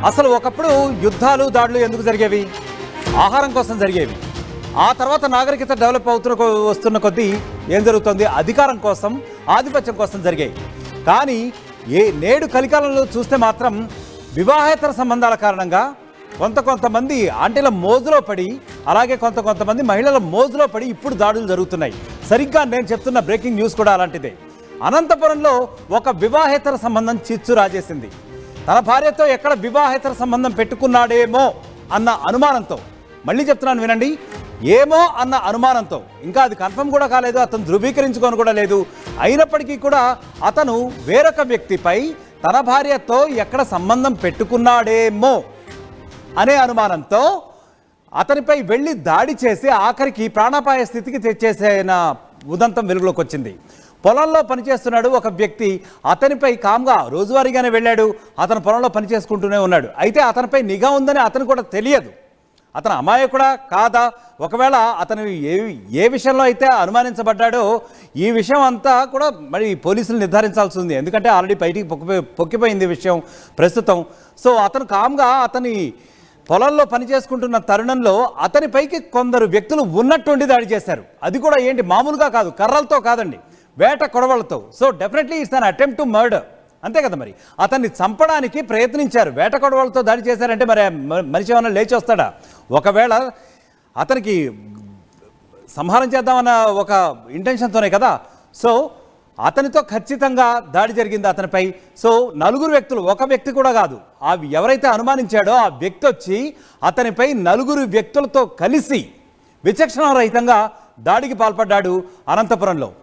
అసలు ఒకప్పుడు యుద్ధాలు దాడులు ఎందుకు జరిగేవి? ఆహారం కోసం జరిగేవి. ఆ తర్వాత నాగరికత డెవలప్ వస్తున్న కొద్దీ ఏం జరుగుతుంది? అధికారం కోసం, ఆధిపత్యం కోసం జరిగాయి. కానీ నేడు కలికాలంలో చూస్తే మాత్రం వివాహేతర సంబంధాల కారణంగా కొంతమంది ఆంటీల మోజులో పడి, అలాగే కొంతమంది మహిళల మోజులో పడి ఇప్పుడు దాడులు జరుగుతున్నాయి. సరిగ్గా నేను చెప్తున్న బ్రేకింగ్ న్యూస్ కూడా అలాంటిదే. అనంతపురంలో ఒక వివాహేతర సంబంధం చిచ్చు రాజేసింది. తన భార్యతో ఎక్కడ వివాహేతర సంబంధం పెట్టుకున్నాడేమో అన్న అనుమానంతో, మళ్ళీ చెప్తున్నాను వినండి, ఏమో అన్న అనుమానంతో, ఇంకా అది కన్ఫర్మ్ కూడా కాలేదు, అతను ధృవీకరించుకొని కూడా లేదు. అయినప్పటికీ కూడా అతను వేరొక వ్యక్తిపై తన భార్యతో ఎక్కడ సంబంధం పెట్టుకున్నాడేమో అనే అనుమానంతో అతనిపై వెళ్ళి దాడి చేసి ఆఖరికి ప్రాణాపాయ స్థితికి తెచ్చేసిన ఉదంతం వెలుగులోకి వచ్చింది. పొలంలో పనిచేస్తున్నాడు ఒక వ్యక్తి, అతనిపై కామ్గా రోజువారీగానే వెళ్ళాడు. అతను పొలంలో పనిచేసుకుంటూనే ఉన్నాడు. అయితే అతనిపై నిఘా ఉందని అతను కూడా తెలియదు. అతను అమాయకుడా కాదా, ఒకవేళ అతను ఏ విషయంలో అయితే అనుమానించబడ్డాడో ఈ విషయం అంతా కూడా మరి పోలీసులు నిర్ధారించాల్సి ఉంది. ఎందుకంటే ఆల్రెడీ బయటికి పొక్కిపోయింది విషయం ప్రస్తుతం. సో అతను కామ్గా అతని పొలంలో పనిచేసుకుంటున్న తరుణంలో అతనిపైకి కొందరు వ్యక్తులు ఉన్నట్టుండి దాడి చేశారు. అది కూడా ఏంటి, మామూలుగా కాదు, కర్రలతో కాదండి, వేట కొడవలతో. So definitely it's an attempt to murder, అంతే కదా. మరి అతన్ని చంపడానికి ప్రయత్నించారు, వేట కొడవలతో దాడి చేశారంటే మరి మనిషి ఏమైనా లేచి వస్తాడా? ఒకవేళ అతనికి సంహారం చేద్దామన్న ఒక ఇంటెన్షన్తోనే కదా. సో అతనితో ఖచ్చితంగా దాడి జరిగింది అతనిపై. సో నలుగురు వ్యక్తులు, ఒక వ్యక్తి కూడా కాదు, ఎవరైతే అనుమానించాడో ఆ వ్యక్తి వచ్చి అతనిపై నలుగురు వ్యక్తులతో కలిసి విచక్షణారహితంగా దాడికి పాల్పడ్డాడు అనంతపురంలో.